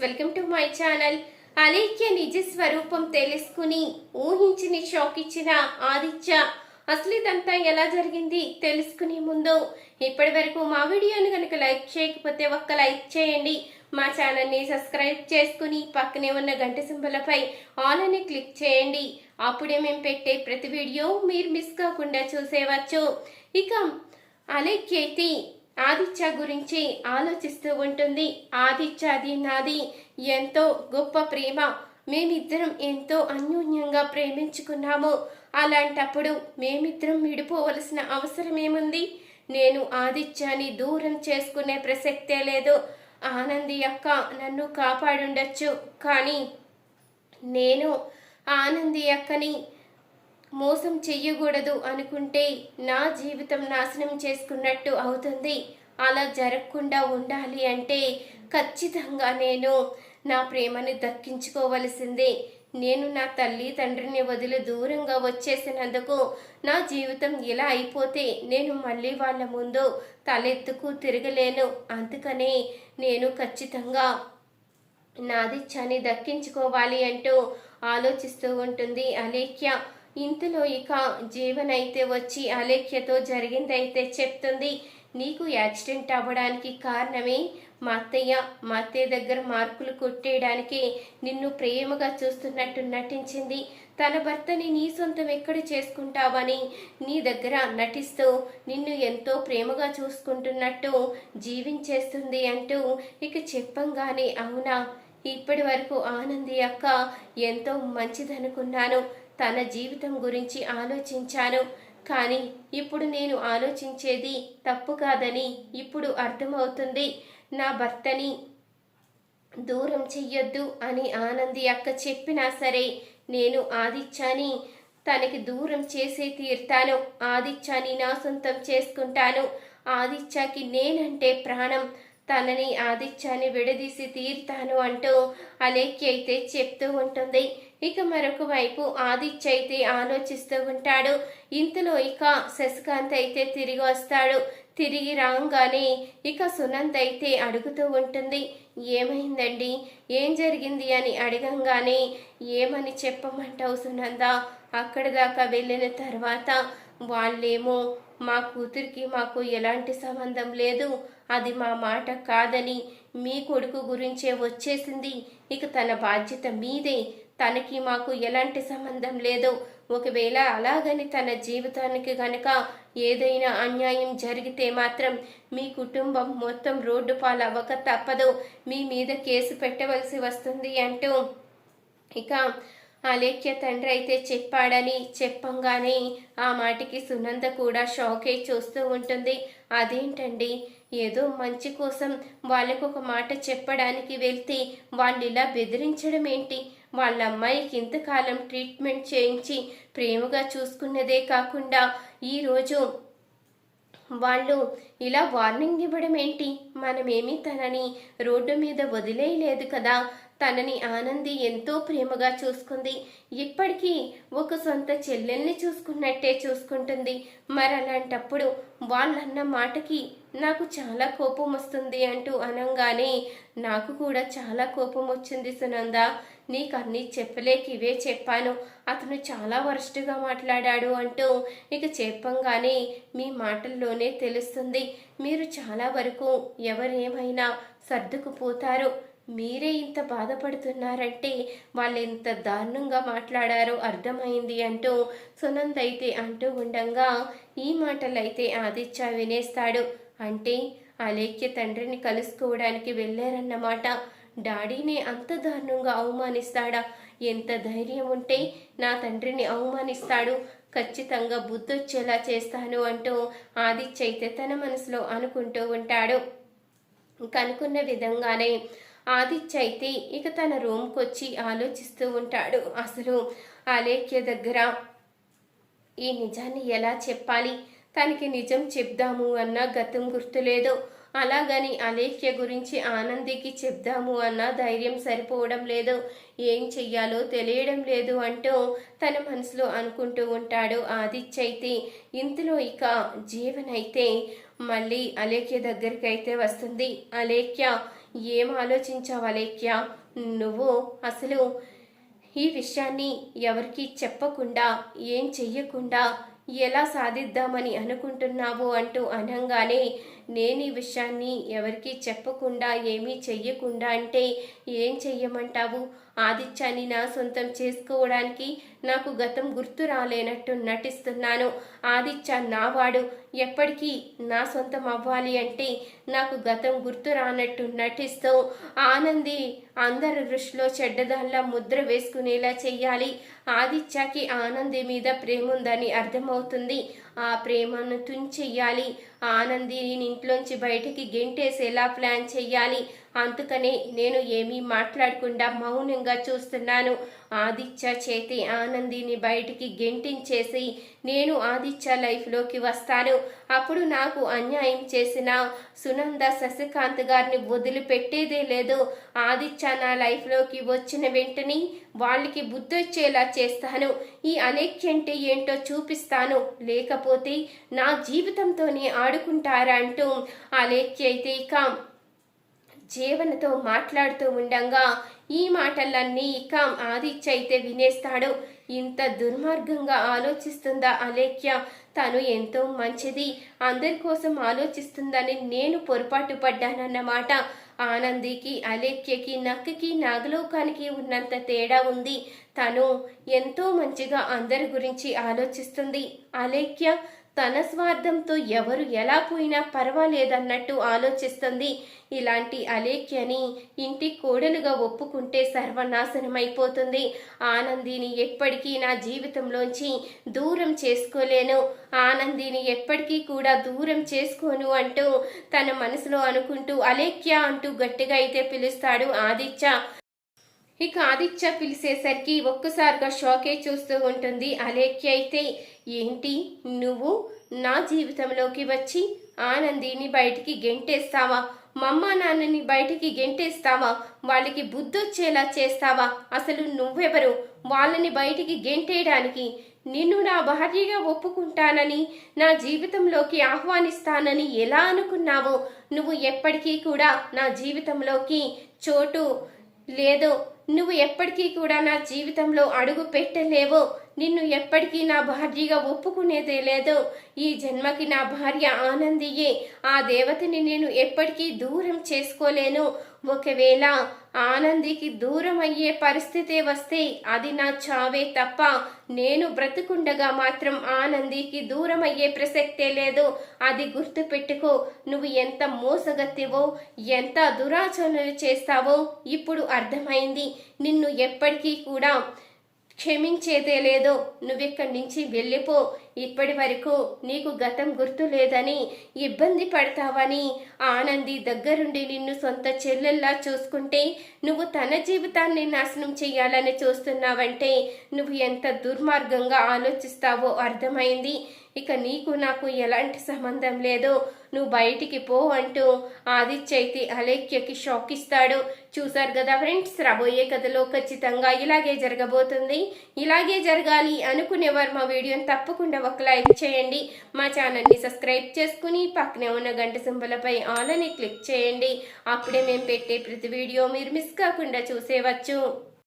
Welcome to my channel. Alekhya నిజ స్వరూపం తెలుసుకుని ఊహించిన షాక్ ఇచ్చిన ఆదిత్య అసలు ఇదంతా ఎలా జరిగింది తెలుసుకునే ముందు ఇప్పటి వరకు మా వీడియోని కనుక లైక్ చేయకపోతే ఒక్క లైక్ చేయండి. మా ఛానల్ని సబ్స్క్రైబ్ చేసుకుని పక్కనే ఉన్న గంట సింబలపై ఆల్ అని క్లిక్ చేయండి. అప్పుడే మేము పెట్టే ప్రతి వీడియో మీరు మిస్ కాకుండా చూసేవచ్చు. ఇక అలేఖ్య అయితే ఆదిత్య గురించి ఆలోచిస్తూ ఉంటుంది. ఆదిత్యది నాది ఎంతో గొప్ప ప్రేమ, మేమిద్దరం ఎంతో అన్యోన్యంగా ప్రేమించుకున్నాము. అలాంటప్పుడు మేమిద్దరం విడిపోవలసిన అవసరం ఏముంది? నేను ఆదిత్యాన్ని దూరం చేసుకునే ప్రసక్తే లేదు. ఆనంది అక్క నన్ను కాపాడుండొచ్చు, కానీ నేను ఆనంది అక్కని మోసం చెయ్యకూడదు అనుకుంటే నా జీవితం నాశనం చేసుకున్నట్టు అవుతుంది. అలా జరగకుండా ఉండాలి అంటే ఖచ్చితంగా నేను నా ప్రేమని దక్కించుకోవలసిందే. నేను నా తల్లి తండ్రిని వదిలి దూరంగా వచ్చేసినందుకు నా జీవితం ఇలా అయిపోతే నేను మళ్ళీ వాళ్ళ ముందు తలెత్తుకు తిరగలేను. అందుకనే నేను ఖచ్చితంగా నాదిచ్చాని దక్కించుకోవాలి అంటూ ఆలోచిస్తూ ఉంటుంది అలేఖ్య. ఇంతలో ఇక జీవన్ అయితే వచ్చి అలేఖ్యతో జరిగిందైతే చెప్తుంది. నీకు యాక్సిడెంట్ అవ్వడానికి కారణమే మా అత్తయ్య దగ్గర మార్కులు కొట్టేయడానికి నిన్ను ప్రేమగా చూస్తున్నట్టు నటించింది. తన భర్తని నీ సొంతం ఎక్కడ చేసుకుంటావని నీ దగ్గర నటిస్తూ నిన్ను ఎంతో ప్రేమగా చూసుకుంటున్నట్టు జీవించేస్తుంది అంటూ ఇక చెప్పంగానే అవునా, ఇప్పటి వరకు ఆనంది అక్క ఎంతో మంచిదనుకున్నాను. తన జీవితం గురించి ఆలోచించాను, కానీ ఇప్పుడు నేను ఆలోచించేది తప్పు కాదని ఇప్పుడు అర్థమవుతుంది. నా భర్తని దూరం చెయ్యొద్దు అని ఆనంది అక్క చెప్పినా సరే నేను ఆదిత్యాని తనకి దూరం చేసే తీరుతాను. ఆదిత్యాని నా సొంతం చేసుకుంటాను. ఆదిత్యకి నేనంటే ప్రాణం. తనని ఆదిత్యాన్ని విడదీసి తీరుతాను అంటూ అలేఖ్య అయితే చెప్తూ ఉంటుంది. ఇక మరొక వైపు ఆదిత్య అయితే ఆలోచిస్తూ ఉంటాడు. ఇంతలో ఇక శశికాంత్ అయితే తిరిగి వస్తాడు. తిరిగి రాగానే ఇక సునంద్ అయితే అడుగుతూ ఉంటుంది, ఏమైందండి, ఏం జరిగింది అని అడగంగానే ఏమని చెప్పమంటావు సునంద? అక్కడి దాకా వెళ్ళిన తర్వాత వాళ్ళేమో మా కూతురికి మాకు ఎలాంటి సంబంధం లేదు, అది మా మాట కాదని మీ కొడుకు గురించే వచ్చేసింది, ఇక తన బాధ్యత మీదే, తనకి మాకు ఎలాంటి సంబంధం లేదు. ఒకవేళ అలాగని తన జీవితానికి గనక ఏదైనా అన్యాయం జరిగితే మాత్రం మీ కుటుంబం మొత్తం రోడ్డు పాలవ్వక తప్పదు, మీ మీద కేసు పెట్టవలసి వస్తుంది అంటూ ఇక అలేఖ్య తండ్రి అయితే చెప్పాడని చెప్పంగానే ఆ మాటికి సునంద కూడా షాక్ అయి చూస్తూ ఉంటుంది. అదేంటండి, ఏదో మంచి కోసం వాళ్ళకు ఒక మాట చెప్పడానికి వెళ్తే వాళ్ళు ఇలా బెదిరించడం ఏంటి? వాళ్ళ అమ్మాయికి ఇంతకాలం ట్రీట్మెంట్ చేయించి ప్రేమగా చూసుకున్నదే కాకుండా ఈరోజు వాళ్ళు ఇలా వార్నింగ్ ఇవ్వడం ఏంటి? మనమేమీ తనని రోడ్డు మీద వదిలేయలేదు కదా. తనని ఆనంది ఎంతో ప్రేమగా చూసుకుంది. ఇప్పటికీ ఒక సొంత చెల్లెల్ని చూసుకున్నట్టే చూసుకుంటుంది. మరి అలాంటప్పుడు వాళ్ళన్న మాటకి నాకు చాలా కోపం వస్తుంది అంటూ అనంగానే నాకు కూడా చాలా కోపం వచ్చింది సునంద. నీకు అన్నీ చెప్పలేక ఇవే చెప్పాను. అతను చాలా వరస్ట్గా మాట్లాడాడు అంటూ ఇక చెప్పంగానే మీ మాటల్లోనే తెలుస్తుంది, మీరు చాలా వరకు ఎవరేమైనా సర్దుకుపోతారు. మీరే ఇంత బాధపడుతున్నారంటే వాళ్ళు ఎంత దారుణంగా మాట్లాడారో అర్థమైంది అంటూ సునంద్ అయితే అంటూ ఉండగా ఈ మాటలైతే ఆదిత్య వినేస్తాడు. అంటే అలేఖ్య తండ్రిని కలుసుకోవడానికి వెళ్ళారన్నమాట. డాడీని అంత దారుణంగా అవమానిస్తాడా? ఎంత ధైర్యం ఉంటే నా తండ్రిని అవమానిస్తాడు, ఖచ్చితంగా బుద్ధొచ్చేలా చేస్తాను అంటూ ఆదిత్య అయితే తన మనసులో అనుకుంటూ ఉంటాడు. కనుకున్న విధంగానే ఆదిత్య అయితే ఇక తన రూమ్కి వచ్చి ఆలోచిస్తూ ఉంటాడు. అసలు అలేఖ్య దగ్గర ఈ నిజాన్ని ఎలా చెప్పాలి? తనకి నిజం చెప్దాము అన్న గతం గుర్తులేదు. అలాగని అలేఖ్య గురించి ఆనందికి చెప్దాము అన్న ధైర్యం సరిపోవడం లేదు. ఏం చెయ్యాలో తెలియడం లేదు అంటూ తన మనసులో అనుకుంటూ ఉంటాడు ఆదిత్య అయితే. ఇంతలో ఇక జీవన్ అయితే మళ్ళీ అలేఖ్య దగ్గరికి అయితే వస్తుంది. అలేఖ్య, ఏం ఆలోచించావు అలేఖ్య? నువ్వు అసలు ఈ విషయాన్ని ఎవరికీ చెప్పకుండా ఏం చెయ్యకుండా ఎలా సాధిద్దామని అనుకుంటున్నావు అంటూ అనంగానే, నేను ఈ విషయాన్ని ఎవరికీ చెప్పకుండా ఏమీ చెయ్యకుండా అంటే ఏం చెయ్యమంటావు? ఆదిత్యాన్ని నా సొంతం చేసుకోవడానికి నాకు గతం గుర్తు రాలేనట్టు నటిస్తున్నాను. ఆదిత్య నావాడు, ఎప్పటికీ నా సొంతం అవ్వాలి అంటే నాకు గతం గుర్తు రానట్టు నటిస్తూ ఆనంది అందరి దృష్టిలో చెడ్డదానిలా ముద్ర వేసుకునేలా చెయ్యాలి. ఆదిత్యకి ఆనంది మీద ప్రేమ ఉందని అర్థమవుతుంది. ఆ ప్రేమను తుంచెయ్యాలి. ఆనందిని ఇంట్లోంచి బయటికి గెంటేసేలా ప్లాన్ చెయ్యాలి. అందుకనే నేను ఏమీ మాట్లాడకుండా మౌనంగా చూస్తున్నాను. ఆదిత్య చేతి ఆనందిని బయటికి గెంటించేసి నేను ఆదిత్య లైఫ్లోకి వస్తాను. అప్పుడు నాకు అన్యాయం చేసిన సునంద శశికాంత్ గారిని వదిలిపెట్టేదే లేదు. ఆదిత్య నా లైఫ్లోకి వచ్చిన వెంటనే వాళ్ళకి బుద్ధొచ్చేలా చేస్తాను. ఈ అలేఖ్య అంటే ఏంటో చూపిస్తాను, లేకపోతే నా జీవితంతోనే ఆడుకుంటారా అంటూ అలేఖ్య అయితే ఇక జీవనతో మాట్లాడుతూ ఉండంగా ఈ మాటలన్నీ ఇక ఆదిత్య అయితే వినేస్తాడు. ఇంత దుర్మార్గంగా ఆలోచిస్తుందా అలేఖ్య? తను ఎంతో మంచిది, అందరి కోసం ఆలోచిస్తుందని నేను పొరపాటు పడ్డానన్నమాట. ఆనందికి అలేఖ్యకి నక్కకి నాగలోకానికి ఉన్నంత తేడా ఉంది. తను ఎంతో మంచిగా అందరి గురించి ఆలోచిస్తుంది. అలేఖ్య తన స్వార్థంతో ఎవరు ఎలా పోయినా పర్వాలేదన్నట్టు ఆలోచిస్తుంది. ఇలాంటి అలేఖ్యని ఇంటి కోడలుగా ఒప్పుకుంటే సర్వనాశనమైపోతుంది. ఆనందిని ఎప్పటికీ నా జీవితంలోంచి దూరం చేసుకోలేను, ఆనందిని ఎప్పటికీ కూడా దూరం చేసుకోను అంటూ తన మనసులో అనుకుంటూ అలేఖ్య అంటూ గట్టిగా అయితే పిలుస్తాడు ఆదిత్య. ఇక ఆదిత్య పిలిచేసరికి ఒక్కసారిగా షాకే చూస్తూ ఉంటుంది అలేఖ్య అయితే. ఏంటి, నువ్వు నా జీవితంలోకి వచ్చి ఆనందిని బయటికి గెంటేస్తావా? మమ్మ నాన్నని బయటికి గెంటేస్తావా? వాళ్ళకి బుద్ధొచ్చేలా చేస్తావా? అసలు నువ్వెవరు వాళ్ళని బయటికి గెంటేయడానికి? నిన్ను నా భార్యగా ఒప్పుకుంటానని, నా జీవితంలోకి ఆహ్వానిస్తానని ఎలా అనుకున్నావు? నువ్వు ఎప్పటికీ కూడా నా జీవితంలోకి చోటు లేదు. నువ్వు ఎప్పటికీ కూడా నా జీవితంలో అడుగు పెట్టలేవు. నిన్ను ఎప్పటికీ నా భార్యగా ఒప్పుకునేదే లేదు. ఈ జన్మకి నా భార్య ఆనందియే. ఆ దేవతని నేను ఎప్పటికీ దూరం చేసుకోలేను. ఒకవేళ ఆనందికి దూరం అయ్యే పరిస్థితే వస్తే అది నా చావే తప్ప నేను బ్రతుకుండగా మాత్రం ఆనందికి దూరం అయ్యే ప్రసక్తే లేదు. అది గుర్తు పెట్టుకో. నువ్వు ఎంత మోసగత్తివో, ఎంత దురాచరణలు చేస్తావో ఇప్పుడు అర్థమైంది. నిన్ను ఎప్పటికీ కూడా క్షమించేదే లేదు. నువ్విక్కడి నుంచి వెళ్ళిపో. ఇప్పటి వరకు నీకు గతం గుర్తు లేదని ఇబ్బంది పడతావని ఆనంది దగ్గరుండి నిన్ను సొంత చెల్లెల్లా చూసుకుంటే నువ్వు తన జీవితాన్ని నాశనం చెయ్యాలని చూస్తున్నావంటే నువ్వు ఎంత దుర్మార్గంగా ఆలోచిస్తావో అర్థమైంది. ఇక నీకు నాకు ఎలాంటి సంబంధం లేదు, నువ్వు బయటికి పో అంటూ ఆదిత్య అయితే అలేఖ్యకి షాక్ ఇస్తాడు. చూసారు కదా ఫ్రెండ్స్, రాబోయే కథలో ఖచ్చితంగా ఇలాగే జరగబోతుంది. ఇలాగే జరగాలి అనుకునేవారు మా వీడియోని తప్పకుండా ఒక లైక్ చేయండి. మా ఛానల్ని సబ్స్క్రైబ్ చేసుకుని పక్కనే ఉన్న గంట సింబలపై ఆల్ అని క్లిక్ చేయండి. అప్పుడే మేము పెట్టే ప్రతి వీడియో మీరు మిస్ కాకుండా చూసేవచ్చు.